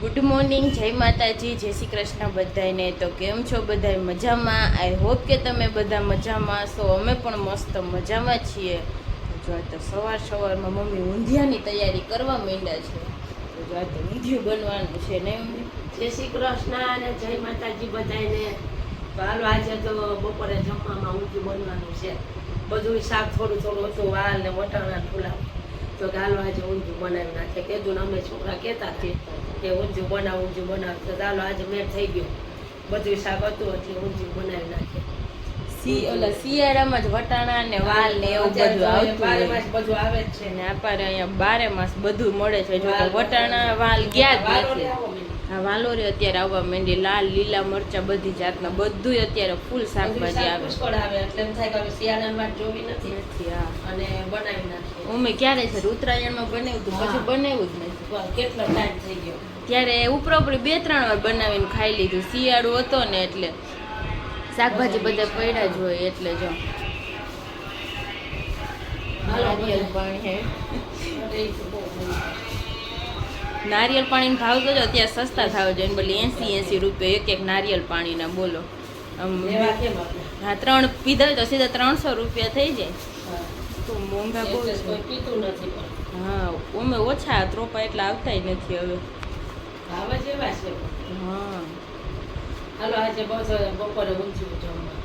Good morning, જય માતાજી, જય શ્રી કૃષ્ણ બધાને। તો કેમ છો બધા? મજામાં? આઈ હોપ કે તમે બધા મજામાં છો। અમે પણ મસ્ત મજામાં છીએ। જો તો સવારમાં મમ્મી ઊંધિયાની તૈયારી કરવા માંડ્યા છે। તો જો તો ઊંધિયું બનવાનું છે ને મમ્મી। જય શ્રી કૃષ્ણ અને જય માતાજી બધાને। હાલો આજે તો બપોરે જમવામાં ઊંધિયું બનવાનું છે। બધું શાક થોડું હતું, વાલ ને વટાણા ફૂલા, તો હાલો આજે ઊંધિયું બનાવી નાખે। કીધું ને અમે છોકરા કહેતા હતા કે ઊંધિયું બનાવ, તો ચાલો આજે મેં થઈ ગયો, બધું શાક હતું એટલે ઊંધિયું બનાવી નાખે। શિયાળામાં જ વટાણા ને વાલ ને એવું બધું આવતું બારે હોય માસ બધું આવે જ છે ને આપણે અહીંયા બારે માસ બધું મળે છે। જો કે વટાણા વાલ ગયા જ નથી। હા, વાલોરી અત્યારે આવવા માંડી, લાલ લીલા મરચા બધી જાતના બધું અત્યારે ફૂલ શાકભાજી આવે એટલે એમ થાય કે શિયાળાની વાત જોવી નથી હા, અને બનાવી નાખીએ। મમ્મી ક્યારે છે ઉત્તરાયણમાં બનાવ્યું હતું, પછી બનાવ્યું જ નથી। કેટલો ટાઈમ થઈ ગયો, ત્યારે ઉપરોપરી 2-3 વાર બનાવીને ખાઈ લીધું। શિયાળો હતો ને એટલે શાકભાજી બધા પડ્યા જ હોય એટલે જો નારિયેળ પાણી હે નારિયેળ પાણીનો ભાવ તો જો અત્યારે સસ્તા થાવ જોઈએ, બોલી 80 રૂપિયા એક નારિયેળ પાણીના, બોલો હા 3 પીધા તો સીધા 300 રૂપિયા થઈ જાય। તો મોંઘા બહુ છે। પીતું નથી હા, અમે ઓછા ત્રોપા એટલા આવતા નથી હવે। આવે જેવા છે। હા હાલો આજે બપોરે ઊંધિયું જમવા।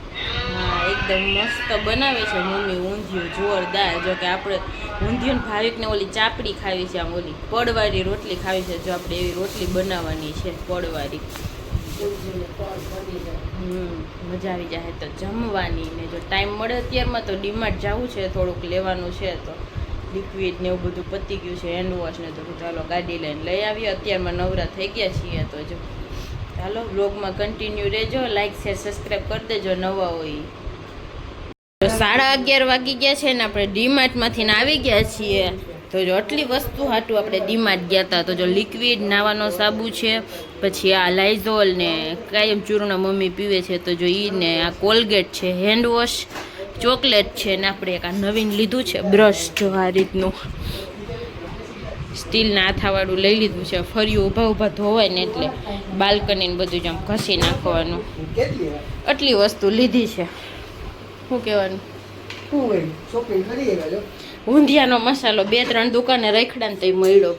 હા, એકદમ મસ્ત બનાવે છે મમ્મી ઊંધિયું, જોરદાર। જો કે આપણે ઊંધિયું ભાવિકને ઓલી ચાપડી ખાવી છે, આમ ઓલી પડવાળી રોટલી ખાવી છે, જો આપણે એવી રોટલી બનાવવાની છે પડવાળી। મજા આવી જાય તો જમવાની ને જો ટાઈમ મળે અત્યારમાં તો ડીમાર્ટ જવું છે, થોડુંક લેવાનું છે, તો લિક્વિડ ને એવું બધું પતી ગયું છે, હેન્ડ વોશ ને, તો ચાલો ગાડી લઈને લઈ આવીએ। અત્યારમાં નવરા થઈ ગયા છીએ તો જો ચાલો વ્લોગમાં કન્ટિન્યુ રહેજો, લાઈક શેર સબસ્ક્રાઈબ કરી દેજો નવા હોય। 11:30 વાગી ગયા છે ને આપણે ડીમાર્ટમાંથી આવી ગયા છીએ। તો જો આટલી વસ્તુ હાટું આપણે ડીમાર્ટ ગયા હતા। તો જો લિક્વિડ નાવાનો સાબુ છે, પછી આ લાઇઝોલ ને કાયમ ચૂર્ણ મમ્મી પીવે છે, તો જો ઈ ને આ કોલગેટ છે, હેન્ડ વોશ, ચોકલેટ છે ને આપણે એક આ નવીન લીધું છે બ્રશ, જો આ રીતનું સ્ટીલના હાથાવાળું લઈ લીધું છે। ફર્યું ઊભા ધોવાય ને એટલે બાલ્કની ને બધું જ આમ ઘસી નાખવાનું, આટલી વસ્તુ લીધી છે। શું કહેવાનું, ઊંધિયાનો મસાલો 2-3 દુકાને રખડા ને તો મળ્યો।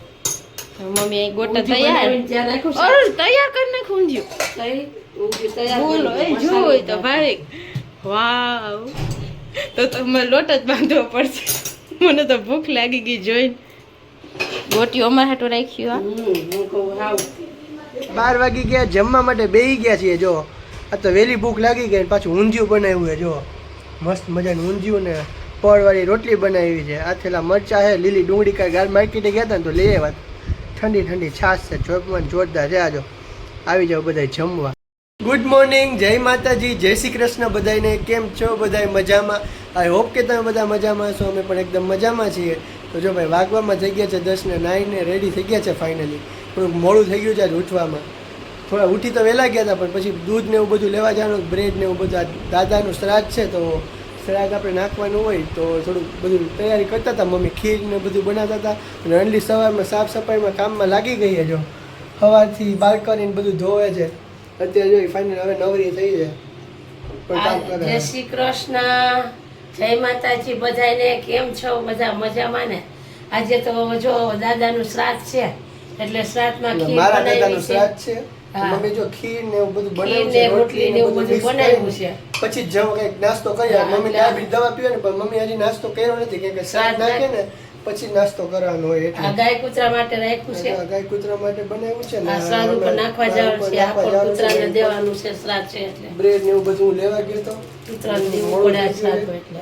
મમ્મી અહીં ગોટા તૈયાર કરી નાખ ઊંધિયું, બોલો એ જોઈ તો ભાવિક વાવ, તો તમે લોટ જ બાંધવો પડશે। મને તો ભૂખ લાગી ગઈ જોઈને। ગોટીઓ અમારે હાટું રાખ્યું। 12 વાગી ગયા, જમવા માટે બેસી ગયા છીએ। જો આ તો વહેલી ભૂખ લાગી ગઈ, પાછું ઊંધિયું બનાવ્યું છે, જો મસ્ત મજાનું ઊંધિયું ને પડવાળી રોટલી બનાવી છે। આ થેલા મરચા છે, લીલી ડુંગળી કાંઈ ગાલ માર્કેટે ગયા હતા ને તો લઈ આવ્યા। ઠંડી છાશ છે, જોરમાં જોરદાર છે। આજો આવી જાઓ બધા જમવા। ગુડ મોર્નિંગ, જય માતાજી, જય શ્રી કૃષ્ણ બધાને। કેમ છો બધા? મજામાં? આઈ હોપ કે તમે બધા મજામાં છો। અમે પણ એકદમ મજામાં છીએ। તો જો ભાઈ વાગવામાં થઈ ગયા છે 10 ને 9 ને રેડી થઈ ગયા છે ફાઇનલી। થોડુંક મોડું થઈ ગયું છે આજ ઉઠવામાં, થોડા ઉઠી તો વહેલા ગયા હતા, પણ પછી દૂધ ને એવું બધું લેવા જવાનું, બ્રેડ ને એવું બધું, દાદાનું શ્રાદ્ધ છે તો શ્રાદ્ધ આપણે નાખવાનું હોય, તો થોડુંક બધું તૈયારી કરતા હતા મમ્મી, ખીર ને બધું બનાવતા હતા। અને અનલી સવારમાં સાફ સફાઈમાં કામમાં લાગી ગઈ છે। જો સવારથી બાલ્કની બધું ધોવે છે, અત્યારે જો ફાઇનલ હવે નવરી થઈ છે, પણ કામ કરે। જય શ્રી કૃષ્ણ, જય માતાજી બધાને। કેમ છો બધા? મજામાં ને? આજે તો જો દાદાનું શ્રાદ્ધ છે, એટલે શ્રાદ્ધમાં ખીર મારા દાદાનું બનાવી શ્રાદ્ધ છે। મમ્મી જો ખીર ને એવું બધું બનાવ્યું છે, રોટલી ને એવું બધું બનાવ્યું છે। પછી જમ કઈક નાસ્તો કર્યો। મમ્મી ડાયાબિટીસ દવા પીવે ને, પણ મમ્મી હજી નાસ્તો કર્યો નથી, કેમ કે શ્રાદ્ધ નાખે ને પછી નાસ્તો કરવાનો હોય, એટલે ગાય કૂતરા માટે રાખ્યું છે, ગાય કૂતરા માટે બનાવ્યું છે ને, આ શ્રાદ્ધ ઉપર નાખવા જવાનું છે, આપણ કૂતરાને દેવાનું છે શ્રાદ્ધ છે એટલે બ્રેડ ને એવું બધું લેવા ગયો તો કૂતરાને દેવું પડે આ શ્રાદ્ધ એટલે।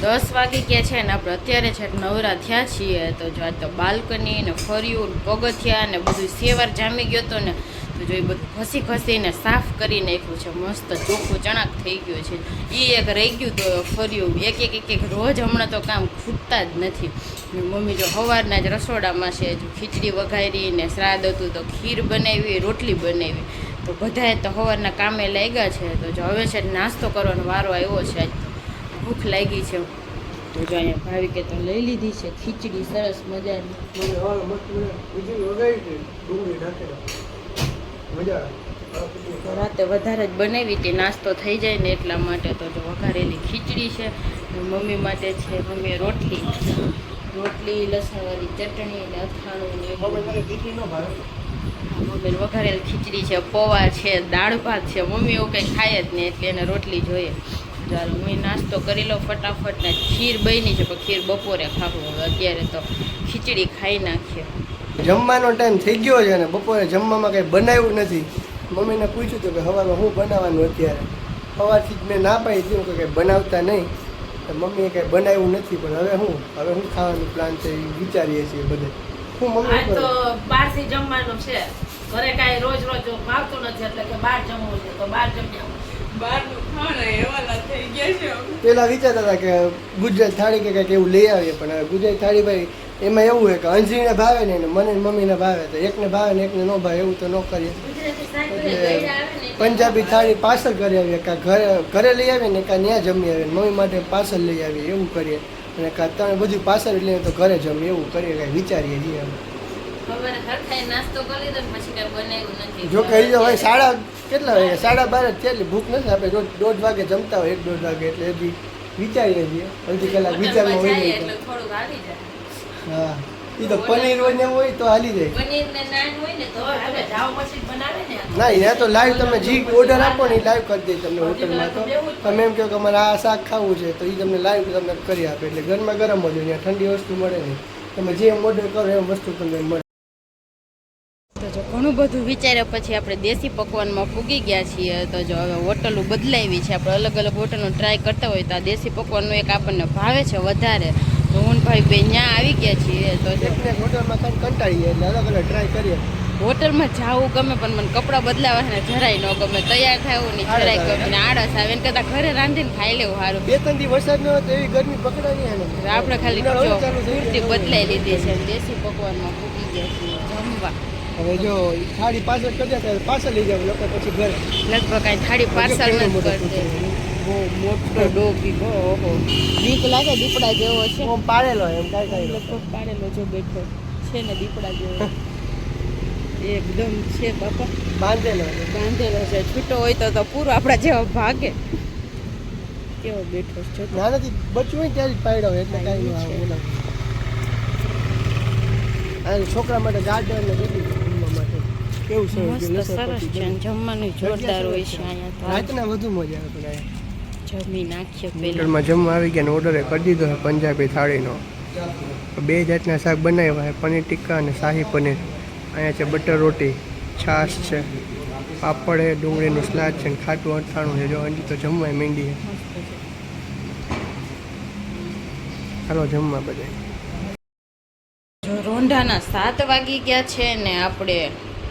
10 વાગી ગયા છે ને આપણે અત્યારે છે નવરા થયા છીએ। તો જો આ તો બાલ્કની ને ફર્યું, પગથિયા ને બધું સેવાર જામી ગયો હતો ને, તો જો એ બધું ઘસીને સાફ કરી નાખ્યું છે, મસ્ત ચોખ્ખું ચણાક થઈ ગયું છે। એ એક રહી ગયું તો ફર્યું, એક રોજ હમણાં તો કામ ખૂટતા જ નથી। મમ્મી જો સવારના જ રસોડામાં છે, જો ખીચડી વઘારી ને શ્રાદ્ધ હતું તો ખીર બનાવી, રોટલી બનાવી, તો બધાએ તો સવારના કામે લાગ્યા છે। તો જો હવે છે નાસ્તો કરવાનો વારો આવ્યો છે, આજ ભૂખ લાગી છે। તો જો અહીંયા ભાવિકે તો લઈ લીધી છે ખીચડી સરસ મજાની. મને હાલ મસ્ત બીજી વગાડી હતી ડુંગળી નાખેલા મજા આવે. તો રાતે વધારે જ બનાવી હતી, નાસ્તો થઈ જાય ને એટલા માટે. તો જો વઘારેલી ખીચડી છે, મમ્મી માટે છે મમ્મીએ રોટલી લસણવાળી ચટણી ને અથાણું ને ખીચડી ન ભાવે. મમ્મી વઘારેલી ખીચડી છે, પૌવા છે, દાળ ભાત છે. મમ્મી એવું કંઈ ખાય જ નહીં એટલે એને રોટલી જોઈએ. ચાલો હું નાસ્તો કરી લઉં ફટાફટ ને. ખીર બની છે પણ ખીર બપોરે ખાવું, હવે અત્યારે તો ખીચડી ખાઈ નાખીએ. જમવાનો ટાઈમ થઈ ગયો છે ને બપોરે જમવામાં કંઈ બનાવ્યું નથી. મમ્મીને પૂછ્યું હતું કે સવારમાં શું બનાવવાનું અત્યારે. સવારથી જ મેં ના પાડી દીધું કે કંઈ બનાવતા નહીં. તો મમ્મીએ કંઈ બનાવ્યું નથી, પણ હવે શું ખાવાનું પ્લાન છે એ વિચારીએ છીએ બધે. શું આજ મમ્મી તો બહારથી જમવાનું છે. ઘરે કાંઈ રોજ ભાવતું નથી એટલે કે બહાર જમવું છે તો બહાર જમી આવું. પેલા વિચારતા હતા કે ગુજરાત થાળી કે કંઈક એવું લઈ આવીએ, પણ હવે ગુજરાત થાળી ભાઈ એમાં એવું છે કે અંજલીને ભાવે ને મને ને મમ્મીને ભાવે, તો એકને ભાવે ને એકને ન ભાવે એવું તો ન કરીએ. પંજાબી થાળી પાર્સલ કરી આવીએ, કાં ઘરે લઈ આવીએ ને કાં ત્યાં જમી આવીએ. મમ્મી માટે પાર્સલ લઈ આવીએ એવું કરીએ, અને કાં તમે બધું પાર્સલ લઈએ તો ઘરે જમીએ એવું કરીએ, કાંઈ વિચારીએ છીએ અમે. જો કહી દો ભાઈ કેટલા વાગે 12:30 છે એટલે ભૂખ નથી. આપણે રોજ 1:30 વાગે જમતા હોય 1-1:30 વાગે, એટલે હજી વિચારીએ છીએ. અડધી કલાક વિચારમાં હોય નહીં. હા એ તો પનીર હોય ને એવું હોય તો હાલી જાય. ના ત્યાં તો લાઈવ તમે જે ઓર્ડર આપો ને એ લાઈવ કરી દે તમને હોટલમાં. તો તમે એમ કહો કે અમારે આ શાક ખાવું છે તો એ તમને લાઈવ તમને કરી આપે, એટલે ગરમા ગરમ જ હોય. ત્યાં ઠંડી વસ્તુ મળે નહીં. તમે જે ઓર્ડર કરો એમ વસ્તુ તમને મળે. તો જો ઘણું બધું વિચાર્યા પછી આપણે દેશી પકવાનમાં પૂગી ગયા છીએ. તો જો હવે હોટલો બદલાવી છે, આપણે અલગ અલગ હોટલનો ટ્રાય કરતા હોય તો આ દેશી પકવાનનું એક આપણને ભાવે છે વધારે. તો હું ભાઈ બે ત્યાં આવી ગયા છીએ. તો જો હોટલમાં કંટાળી જાય એટલે અલગ અલગ ટ્રાય કરીએ. હોટલમાં જવું ગમે પણ મને કપડાં બદલાવાને જરાય ન ગમે, તૈયાર થવું નહીં જરાય ગમે ને આળસ આવે. એને કરતાં ઘરે રાંધીને ખાઈ લેવું સારું. 2-3 દી વરસાદ ન હોય તો એવી ગરમી પકડાય નહીં. આપણે ખાલી કુર્તી બદલાઈ લીધી છે, દેશી પકવાનમાં પૂગી ગયા છીએ જમવા. હવે જો થાળી પાર્સલ કરી દે તો પાર્સલ લઈ જાવ લોકો પછી ઘરે. લગભગ કાંઈ થાળી પાર્સલ નથી કરતી. બહુ મોટો ડોબી, ઓહો બીક લાગે, દીપડા જેવો છે. પાડેલો એમ કાંઈ લગભગ પાડેલો જો બેઠો છે ને દીપડા જેવો એકદમ છે બાપા. બાંધેલો છે, છૂટો હોય તો પૂરો આપણા જેવો ભાગે. કેવો બેઠો છે નાનાથી બચ્યું હોય ત્યારે જ પાડ્યો હોય એટલે કાંઈ બોલાવ. છોકરા માટે ગાર્ડન ને બધું જમવા માટે કેવું છે. મસ્ત સરસ છે, જમવાનું જોરદાર હોય છે અહીંયા. તો રાતના વધુ મજા આવે. જમી નાખીએ પહેલા. હોટલમાં જમવા આવી ગયા ને ઓર્ડર કરી દીધો છે પંજાબી થાળીનો. 2 જાતના શાક બનાવ્યા છે, પનીર ટિક્કા અને શાહી પનીર. અહીંયા છે બટર રોટી, છાશ છે, પાપડ છે, ડુંગળીનું સલાડ છે ને ખાટું અથાણું છે. જો હજી તો જમવા માંડી છે. ચાલો જમવા બધા. જો રોંઢાના 7 વાગી ગયા છે ને આપણે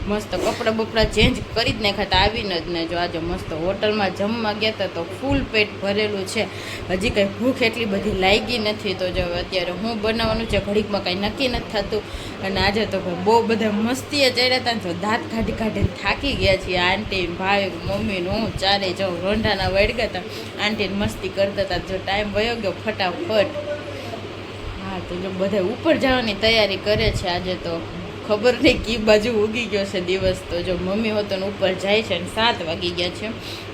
મસ્ત કપડાં બપડા ચેન્જ કરી જ નાખ્યા આવીને જ ને. જો આજે મસ્ત હોટલમાં જમવા ગયા હતા તો ફૂલ પેટ ભરેલું છે. હજી કંઈ ભૂખ એટલી બધી લાગી નથી. તો જો અત્યારે હું બનાવવાનું છે ઘડીકમાં કાંઈ નક્કી નથી થતું. અને આજે તો બહુ બધા મસ્તીએ ચડ્યા હતા ને તો દાંત કાઢીને થાકી ગયા છીએ. આંટી ભાઈ મમ્મી ને હું ચારે જો રોંઢાના વળગ્યા હતા. આંટીને મસ્તી કરતા હતા. જો ટાઈમ વયો ગયો ફટાફટ. હા તો જો બધા ઉપર જવાની તૈયારી કરે છે. આજે તો ખબર નહીં કી બાજુ ઉગી ગયો છે દિવસ. તો જો મમ્મી હોતો ને ઉપર જાય છે ને 7 વાગી ગયા છે.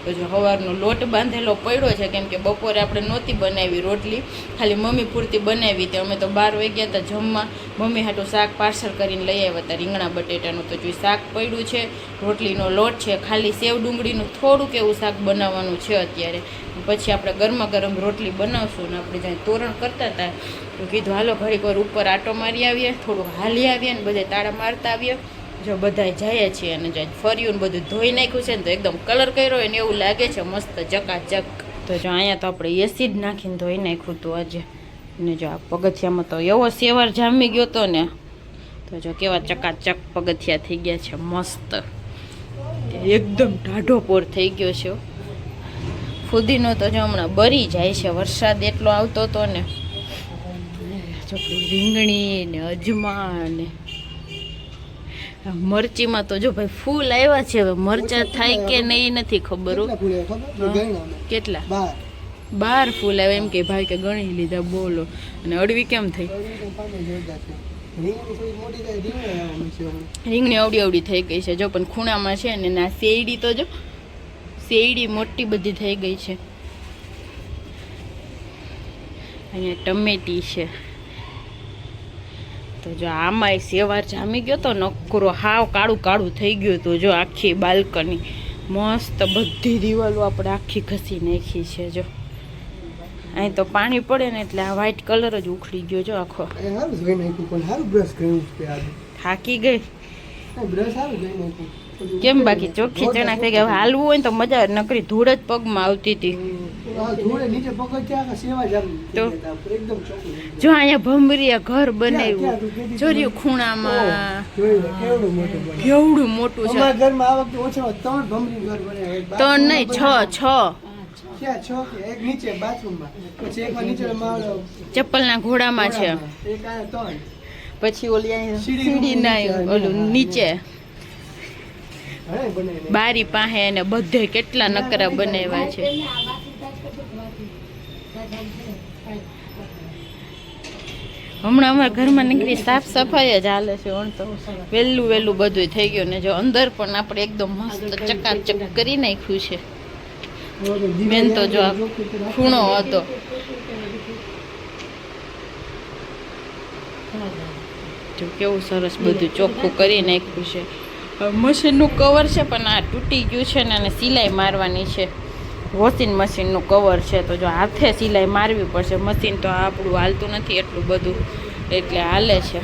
તો જો સવારનો લોટ બાંધેલો પડ્યો છે, કેમ કે બપોરે આપણે નહોતી બનાવી રોટલી, ખાલી મમ્મી પૂરતી બનાવી હતી. અમે તો 12 વાગ્યા હતા જમવા. મમ્મી હાટું શાક પાર્સલ કરીને લઈ આવ્યા હતા, રીંગણા બટેટાનું. તો જો શાક પડ્યું છે, રોટલીનો લોટ છે, ખાલી સેવ ડુંગળીનું થોડુંક એવું શાક બનાવવાનું છે અત્યારે. પછી આપણે ગરમા ગરમ રોટલી બનાવશું. ને આપણે જ્યાં તોરણ કરતા હતા તો કીધું હાલો ઘડીક વાર ઉપર આટો મારી આવીએ, થોડુંક હાલી આવીએ ને બધા તાળા મારતા આવીએ. જો બધા જઈએ છીએ અને જ્યાં ફર્યું ને બધું ધોઈ નાખ્યું છે ને તો એકદમ કલર કર્યો હોય ને એવું લાગે છે મસ્ત ચકાચક. તો જો અહીંયા તો આપણે એસી જ નાખીને ધોઈ નાખ્યું હતું આજે. ને જો આ પગથિયામાં તો એવો સેવાર જામી ગયો હતો ને. તો જો કેવા ચકાચક પગથિયા થઈ ગયા છે મસ્ત, એકદમ ટાઢો પોર થઈ ગયો છે. ફુદીનો તો જો હમણાં બરી જાય છે, વરસાદ એટલો આવતો હતો ને. જો રીંગણી ને અજમા ને મરચીમાં તો જો ભાઈ ફૂલ આવ્યા છે. હવે મરચા થાય કે નહીં નથી ખબર. કેટલા 12 ફૂલ આવે એમ કે ભાઈ કે ગણી લીધા બોલો. અને અડવી કેમ થઈ? રીંગણી અવડી થઈ ગઈ છે જો, પણ ખૂણામાં છે ને ના શેરડી તો જો, શેરડી મોટી બધી થઈ ગઈ છે. અહીંયા ટમેટી છે. તો જો આમાં સેવાર જામી ગયો તો નકરો હાવ કાળું કાળું થઈ ગયું તો જો આખી બાલ્કની મસ્ત બધી દિવાલો આપણે આખી ઘસી નાખી છે જો. અહીં તો પાણી પડે ને એટલે આ વ્હાઈટ કલર જ ઉખડી ગયો જો આખો. થાકી ગઈ કેમ? બાકી ચોખ્ખી ચણા થઈ ગયા. હાલવું હોય ને તો મજા નકરી ધૂળ જ પગમાં આવતી હતી. તો જો અહીંયા ભમરીએ ઘર બનાવ્યું જોર્યું ખૂણામાં, કેવડું મોટું છે. 3 નહીં 6 ચપ્પલના ઘોડામાં છે. પછી ઓલી સીડી ના ઓલું નીચે બારી પાસે ને બધે કેટલા નકરા બનાવ્યા છે. હમણાં અમારા ઘરમાં નીકળી સાફ સફાઈ જ હાલે છે. તો વહેલું બધું થઈ ગયું ને જો અંદર પણ આપણે એકદમ મસ્ત ચકાચક કરી નાખ્યું છે. મેન તો જો આ ખૂણો હતો જો કેવું સરસ બધું ચોખ્ખું કરી નાખ્યું છે. મશીનનું કવર છે પણ આ તૂટી ગયું છે ને અને સિલાઈ મારવાની છે. વોશિંગ મશીનનું કવર છે તો જો હાથે સિલાઈ મારવી પડશે. મશીન તો આપણું હાલતું નથી એટલું બધું એટલે હાલે છે.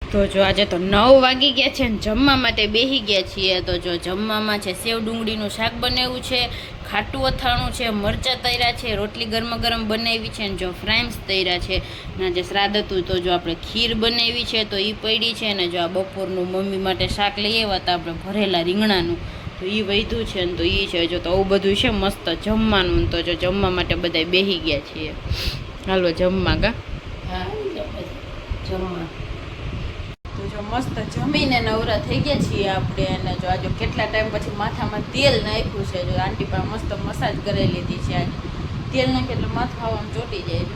તો જો આજે તો 9 વાગી ગયા છે ને જમવા માટે બેસી ગયા છીએ. તો જો જમવામાં છે સેવ ડુંગળીનું શાક બનાવ્યું છે, ખાટું અથાણું છે, મરચાં તળ્યા છે, રોટલી ગરમ બનાવી છે ને જો ફ્રાઈમ્સ તળ્યા છે. ને આજે શ્રાદ્ધ હતું તો જો આપણે ખીર બનાવી છે તો એ પડી છે. ને જો આ બપોરનું મમ્મી માટે શાક લઈ આવ્યા હતા આપણે ભરેલા રીંગણાનું તો એ વધ્યું છે ને તો એ છે. જો તો આવું બધું છે મસ્ત જમવાનું. તો જો જમવા માટે બધા બેસી ગયા છીએ. હાલો જમવા ગા. હા જમવા તો જો મસ્ત જમીને નવરા થઈ ગયા છીએ આપણે. અને જો આજે કેટલા ટાઈમ પછી માથામાં તેલ નાખ્યું છે. જો આંટી પાસે મસ્ત મસાજ કરી લીધી છે. આજે તેલ નાખે એટલે માથું આવામાં ચોટી જાય.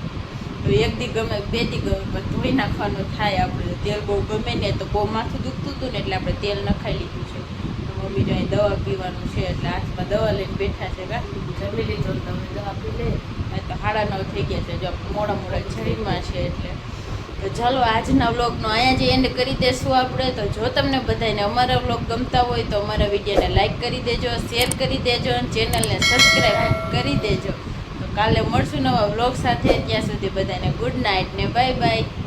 તો એક દી ગમે 2 દી ગમે પણ ધોઈ નાખવાનું થાય આપણે. તેલ બહુ ગમે ને તો બહુ માથું દુખતું હતું ને એટલે આપણે તેલ નખાઈ લીધું છે. તો મમ્મી જો અહીં દવા પીવાનું છે એટલે હાથમાં દવા લઈને બેઠા છે. કા જમી લીધું તમે દવા પી લે. તો 9:30 થઈ ગયા છે. જો મોડા જઈમાં છે એટલે. તો ચાલો આજના વ્લોગનો અહીંયા જ એન્ડ કરી દેશું આપણે. તો જો તમને બધાને અમારા વ્લોગ ગમતા હોય તો અમારા વિડીયોને લાઈક કરી દેજો, શેર કરી દેજો અને ચેનલને સબસ્ક્રાઈબ કરી દેજો. તો કાલે મળશું નવા વ્લોગ સાથે. ત્યાં સુધી બધાને ગુડ નાઇટ ને બાય બાય.